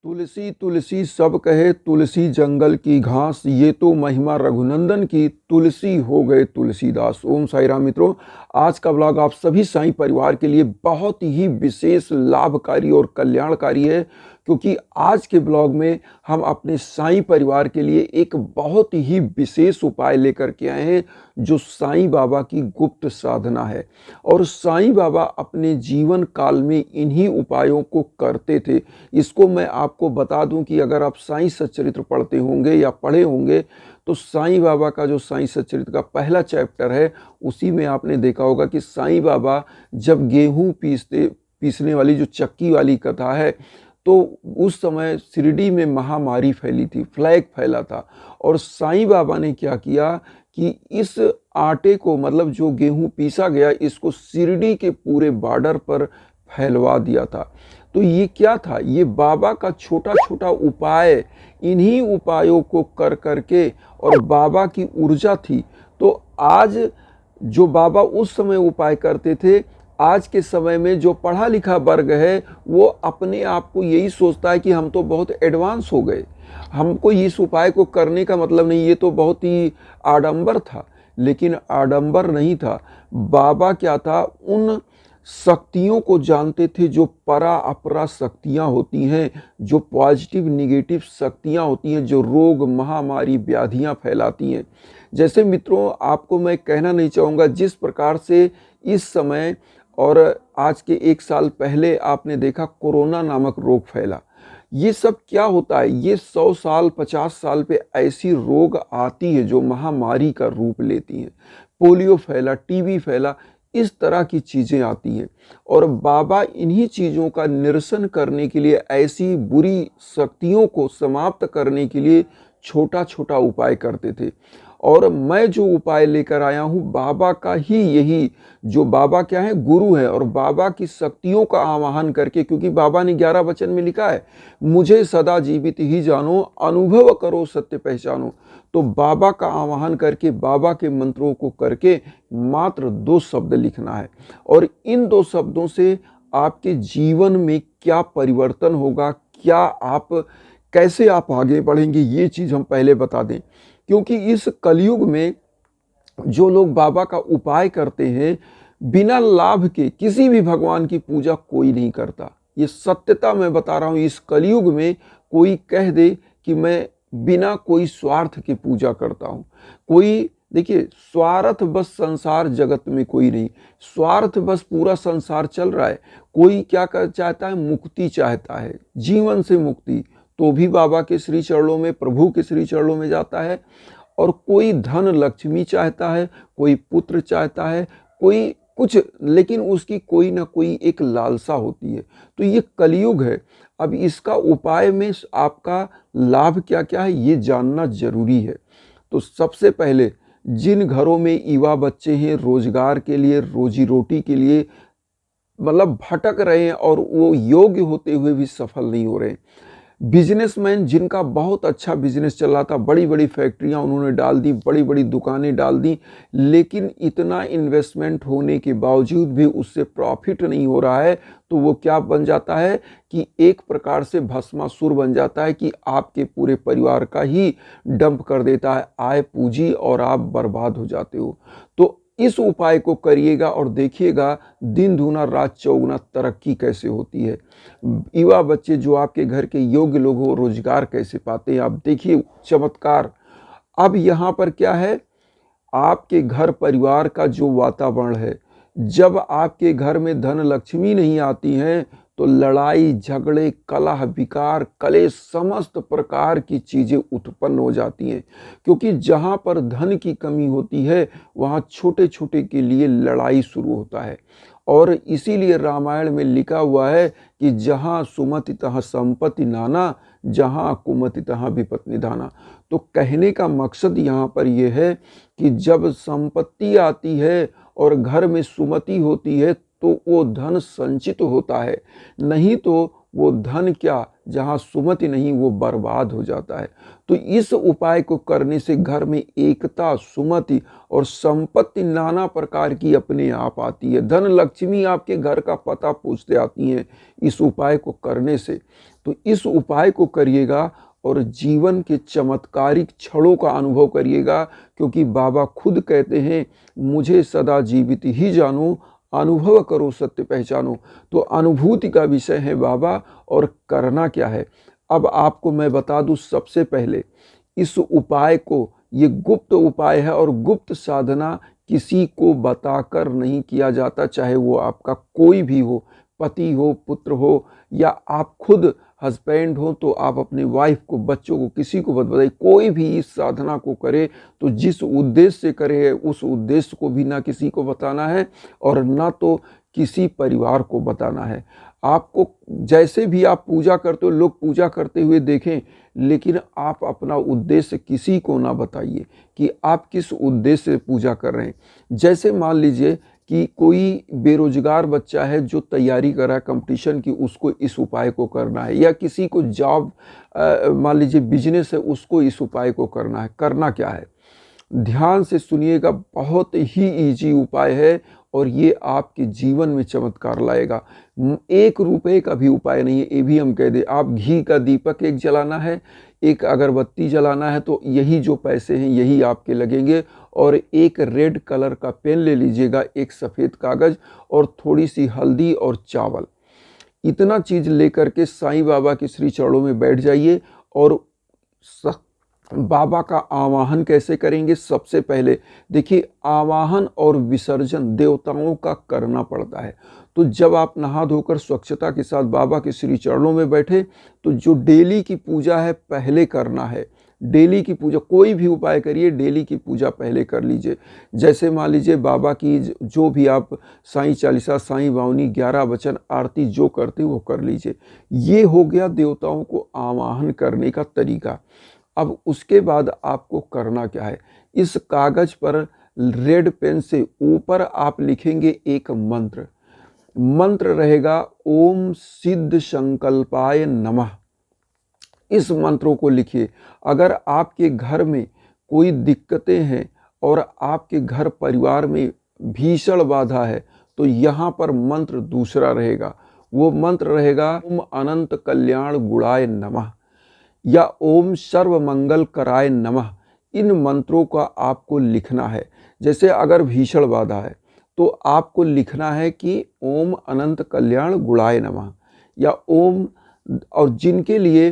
तुलसी तुलसी सब कहे तुलसी जंगल की घास, ये तो महिमा रघुनंदन की, तुलसी हो गए तुलसीदास। ओम साई राम मित्रों, आज का ब्लॉग आप सभी साईं परिवार के लिए बहुत ही विशेष, लाभकारी और कल्याणकारी है, क्योंकि आज के ब्लॉग में हम अपने साईं परिवार के लिए एक बहुत ही विशेष उपाय लेकर के आए हैं, जो साईं बाबा की गुप्त साधना है। और साईं बाबा अपने जीवन काल में इन्हीं उपायों को करते थे। इसको मैं आपको बता दूं कि अगर आप साईं सच्चरित्र पढ़ते होंगे या पढ़े होंगे, तो साईं बाबा का जो साईं सच्चरित्र का पहला चैप्टर है, उसी में आपने देखा होगा कि साईं बाबा जब गेहूं पीसने वाली जो चक्की वाली कथा है, तो उस समय शिरडी में महामारी फैली थी, प्लेग फैला था। और साईं बाबा ने क्या किया कि इस आटे को, मतलब जो गेहूं पीसा गया, इसको शिरडी के पूरे बॉर्डर पर फैलवा दिया था। तो ये क्या था? ये बाबा का छोटा छोटा उपाय, इन्हीं उपायों को कर करके, और बाबा की ऊर्जा थी। तो आज जो बाबा उस समय उपाय करते थे, आज के समय में जो पढ़ा लिखा वर्ग है, वो अपने आप को यही सोचता है कि हम तो बहुत एडवांस हो गए, हमको इस उपाय को करने का मतलब नहीं। ये तो बहुत ही आडंबर था, लेकिन आडंबर नहीं था। बाबा क्या था, उन शक्तियों को जानते थे जो परा अपरा शक्तियां होती हैं, जो पॉजिटिव निगेटिव शक्तियां होती हैं, जो रोग महामारी व्याधियां फैलाती हैं। जैसे मित्रों, आपको मैं कहना नहीं चाहूँगा, जिस प्रकार से इस समय और आज के 1 साल पहले आपने देखा कोरोना नामक रोग फैला, ये सब क्या होता है? ये 100 साल 50 साल पे ऐसी रोग आती है जो महामारी का रूप लेती हैं। पोलियो फैला, टीबी फैला, इस तरह की चीज़ें आती हैं। और बाबा इन्हीं चीज़ों का निरसन करने के लिए, ऐसी बुरी शक्तियों को समाप्त करने के लिए छोटा छोटा उपाय करते थे। और मैं जो उपाय लेकर आया हूँ, बाबा का ही, यही जो बाबा क्या है, गुरु है, और बाबा की शक्तियों का आवाहन करके, क्योंकि बाबा ने 11 वचन में लिखा है, मुझे सदा जीवित ही जानो, अनुभव करो सत्य पहचानो। तो बाबा का आवाहन करके, बाबा के मंत्रों को करके मात्र 2 शब्द लिखना है, और इन 2 शब्दों से आपके जीवन में क्या परिवर्तन होगा, क्या आप, कैसे आप आगे बढ़ेंगे, ये चीज़ हम पहले बता दें। क्योंकि इस कलयुग में जो लोग बाबा का उपाय करते हैं, बिना लाभ के किसी भी भगवान की पूजा कोई नहीं करता। ये सत्यता मैं बता रहा हूँ। इस कलयुग में कोई कह दे कि मैं बिना कोई स्वार्थ की पूजा करता हूँ, कोई, देखिए, स्वार्थ बस संसार जगत में कोई नहीं, स्वार्थ बस पूरा संसार चल रहा है। कोई क्या कर चाहता है? मुक्ति चाहता है, जीवन से मुक्ति, तो भी बाबा के श्री चरणों में, प्रभु के श्री चरणों में जाता है। और कोई धन लक्ष्मी चाहता है, कोई पुत्र चाहता है, कोई कुछ, लेकिन उसकी कोई ना कोई एक लालसा होती है। तो ये कलयुग है। अब इसका उपाय में आपका लाभ क्या क्या है, ये जानना जरूरी है। तो सबसे पहले, जिन घरों में युवा बच्चे हैं, रोजगार के लिए, रोजी रोटी के लिए मतलब भटक रहे हैं, और वो योग्य होते हुए भी सफल नहीं हो रहे, बिजनेसमैन जिनका बहुत अच्छा बिजनेस चल रहा था, बड़ी बड़ी फैक्ट्रियां उन्होंने डाल दी, बड़ी बड़ी दुकानें डाल दी, लेकिन इतना इन्वेस्टमेंट होने के बावजूद भी उससे प्रॉफिट नहीं हो रहा है, तो वो क्या बन जाता है कि एक प्रकार से भस्मासुर बन जाता है, कि आपके पूरे परिवार का ही डंप कर देता है आय पूंजी, और आप बर्बाद हो जाते हो। तो इस उपाय को करिएगा और देखिएगा दिन दूना रात चौगुना तरक्की कैसे होती है। युवा बच्चे जो आपके घर के योग्य लोग हो, रोजगार कैसे पाते हैं, आप देखिए चमत्कार। अब यहाँ पर क्या है, आपके घर परिवार का जो वातावरण है, जब आपके घर में धन लक्ष्मी नहीं आती हैं, तो लड़ाई झगड़े, कलह विकार, कलेश, समस्त प्रकार की चीज़ें उत्पन्न हो जाती हैं। क्योंकि जहाँ पर धन की कमी होती है, वहाँ छोटे छोटे के लिए लड़ाई शुरू होता है। और इसीलिए रामायण में लिखा हुआ है कि जहाँ सुमति तहाँ संपत्ति नाना, जहाँ कुमति तहाँ विपत्ति निधाना। तो कहने का मकसद यहाँ पर यह है कि जब संपत्ति आती है और घर में सुमति होती है, तो वो धन संचित होता है, नहीं तो वो धन क्या, जहाँ सुमति नहीं वो बर्बाद हो जाता है। तो इस उपाय को करने से घर में एकता, सुमति और संपत्ति नाना प्रकार की अपने आप आती है। धन लक्ष्मी आपके घर का पता पूछते आती हैं इस उपाय को करने से। तो इस उपाय को करिएगा और जीवन के चमत्कारिक क्षणों का अनुभव करिएगा, क्योंकि बाबा खुद कहते हैं मुझे सदा जीवित ही जानो, अनुभव करो सत्य पहचानो। तो अनुभूति का विषय है बाबा, और करना क्या है अब आपको मैं बता दूं। सबसे पहले इस उपाय को, ये गुप्त उपाय है और गुप्त साधना किसी को बताकर नहीं किया जाता, चाहे वो आपका कोई भी हो, पति हो, पुत्र हो, या आप खुद हस्बैंड हो तो आप अपनी वाइफ को, बच्चों को, किसी को मत बताइए। कोई भी इस साधना को करे तो जिस उद्देश्य से करे उस उद्देश्य को भी ना किसी को बताना है और ना तो किसी परिवार को बताना है। आपको जैसे भी आप पूजा करते हो, लोग पूजा करते हुए देखें, लेकिन आप अपना उद्देश्य किसी को ना बताइए कि आप किस उद्देश्य से पूजा कर रहे हैं। जैसे मान लीजिए कि कोई बेरोजगार बच्चा है जो तैयारी कर रहा है कंपटीशन की, उसको इस उपाय को करना है, या किसी को जॉब मान लीजिए बिजनेस है, उसको इस उपाय को करना है। करना क्या है, ध्यान से सुनिएगा, बहुत ही इजी उपाय है और ये आपके जीवन में चमत्कार लाएगा। 1 रुपए का भी उपाय नहीं है, ये भी हम कह दें। आप घी का दीपक एक जलाना है, एक अगरबत्ती जलाना है, तो यही जो पैसे हैं यही आपके लगेंगे। और एक रेड कलर का पेन ले लीजिएगा, एक सफ़ेद कागज़ और थोड़ी सी हल्दी और चावल, इतना चीज़ लेकर के साईं बाबा के श्री चरणों में बैठ जाइए। और बाबा का आवाहन कैसे करेंगे? सबसे पहले देखिए, आवाहन और विसर्जन देवताओं का करना पड़ता है। तो जब आप नहा धोकर स्वच्छता के साथ बाबा के श्री चरणों में बैठे, तो जो डेली की पूजा है पहले करना है। डेली की पूजा, कोई भी उपाय करिए, डेली की पूजा पहले कर लीजिए। जैसे मान लीजिए बाबा की जो भी आप साईं चालीसा, साईं बावनी, 11 वचन, आरती जो करते हैं वो कर लीजिए। ये हो गया देवताओं को आवाहन करने का तरीका। अब उसके बाद आपको करना क्या है, इस कागज पर रेड पेन से ऊपर आप लिखेंगे एक मंत्र। मंत्र रहेगा ओम सिद्ध संकल्पाय नमः। इस मंत्रों को लिखिए। अगर आपके घर में कोई दिक्कतें हैं और आपके घर परिवार में भीषण बाधा है, तो यहाँ पर मंत्र दूसरा रहेगा। वो मंत्र रहेगा ओम अनंत कल्याण गुणाय नमः या ओम सर्व मंगल कराय नमः। इन मंत्रों का आपको लिखना है। जैसे अगर भीषण बाधा है तो आपको लिखना है कि ओम अनंत कल्याण गुणाय नमः, या ओम, और जिनके लिए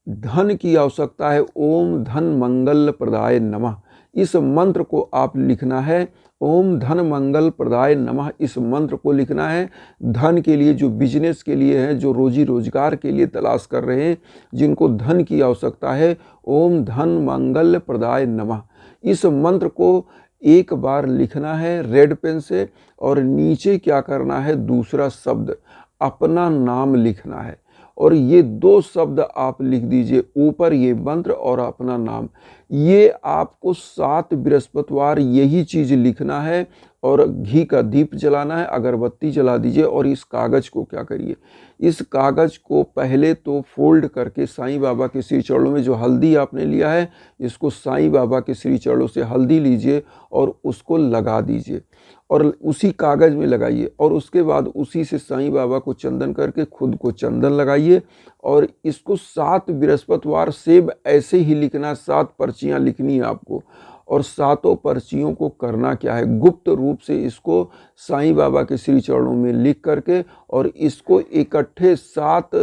धन की आवश्यकता है, ओम धन मंगल प्रदाय नमः। इस मंत्र को आप लिखना है, ओम धन मंगल प्रदाय नमः। इस मंत्र को लिखना है धन के लिए, जो बिजनेस के लिए है, जो रोजी रोजगार के लिए तलाश कर रहे हैं, जिनको धन की आवश्यकता है, ओम धन मंगल प्रदाय नमः। इस मंत्र को एक बार लिखना है रेड पेन से, और नीचे क्या करना है, दूसरा शब्द अपना नाम लिखना है। और ये 2 शब्द आप लिख दीजिए, ऊपर ये मंत्र और अपना नाम। ये आपको 7 बृहस्पतिवार यही चीज़ लिखना है और घी का दीप जलाना है, अगरबत्ती जला दीजिए। और इस कागज़ को क्या करिए, इस कागज़ को पहले तो फोल्ड करके साईं बाबा के श्री चरणों में, जो हल्दी आपने लिया है, इसको साईं बाबा के श्री चरणों से हल्दी लीजिए और उसको लगा दीजिए, और उसी कागज़ में लगाइए। और उसके बाद उसी से साईं बाबा को चंदन करके खुद को चंदन लगाइए। और इसको 7 बृहस्पतिवार सेब ऐसे ही लिखना, 7 पर्चियाँ लिखनी है आपको। और 7 पर्चियों को करना क्या है, गुप्त रूप से इसको साईं बाबा के श्री चरणों में लिख करके, और इसको इकट्ठे 7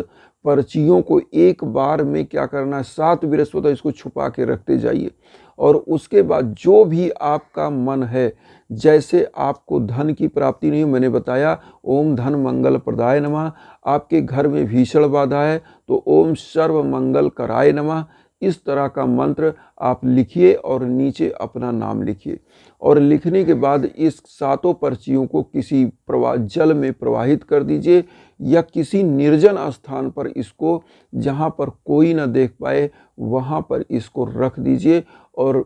पर्चियों को एक बार में क्या करना है, 7 बृहस्पतिवार इसको छुपा के रखते जाइए। और उसके बाद जो भी आपका मन है, जैसे आपको धन की प्राप्ति नहीं, मैंने बताया ओम धन मंगल प्रदाय नमः। आपके घर में भीषण बाधा है तो ओम सर्व मंगल कराय नमः। इस तरह का मंत्र आप लिखिए और नीचे अपना नाम लिखिए। और लिखने के बाद इस 7 पर्चियों को किसी जल में प्रवाहित कर दीजिए, या किसी निर्जन स्थान पर इसको, जहाँ पर कोई ना देख पाए, वहाँ पर इसको रख दीजिए और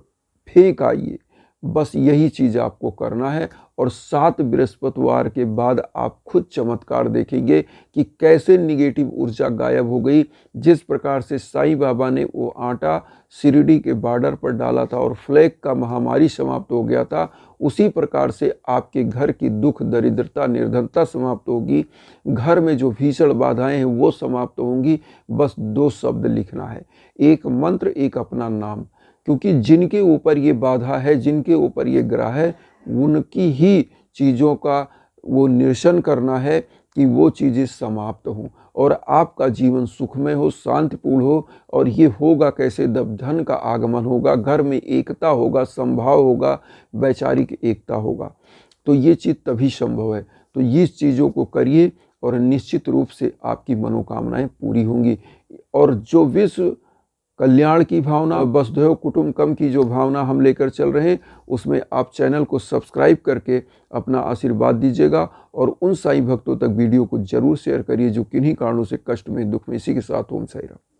फेंक आइए। बस यही चीज़ आपको करना है और 7 बृहस्पतिवार के बाद आप खुद चमत्कार देखेंगे कि कैसे निगेटिव ऊर्जा गायब हो गई। जिस प्रकार से साईं बाबा ने वो आटा शिरडी के बॉर्डर पर डाला था और प्लेग का महामारी समाप्त हो गया था, उसी प्रकार से आपके घर की दुख दरिद्रता निर्धनता समाप्त होगी। घर में जो भीषण बाधाएं हैं वो समाप्त होंगी। बस 2 शब्द लिखना है, एक मंत्र, एक अपना नाम। क्योंकि जिनके ऊपर ये बाधा है, जिनके ऊपर ये ग्रह है, उनकी ही चीज़ों का वो निरसन करना है कि वो चीज़ें समाप्त हों और आपका जीवन सुखमय हो, शांतिपूर्ण हो। और ये होगा कैसे? जब धन का आगमन होगा, घर में एकता होगा, संभाव होगा, वैचारिक एकता होगा, तो ये चीज़ तभी संभव है। तो ये चीज़ों को करिए और निश्चित रूप से आपकी मनोकामनाएं पूरी होंगी। और जो विश्व कल्याण की भावना, वसुधैव कुटुंबकम की जो भावना हम लेकर चल रहे हैं, उसमें आप चैनल को सब्सक्राइब करके अपना आशीर्वाद दीजिएगा और उन साईं भक्तों तक वीडियो को जरूर शेयर करिए जो किन्हीं कारणों से कष्ट में, दुख में। इसी के साथ ओम साईं राम।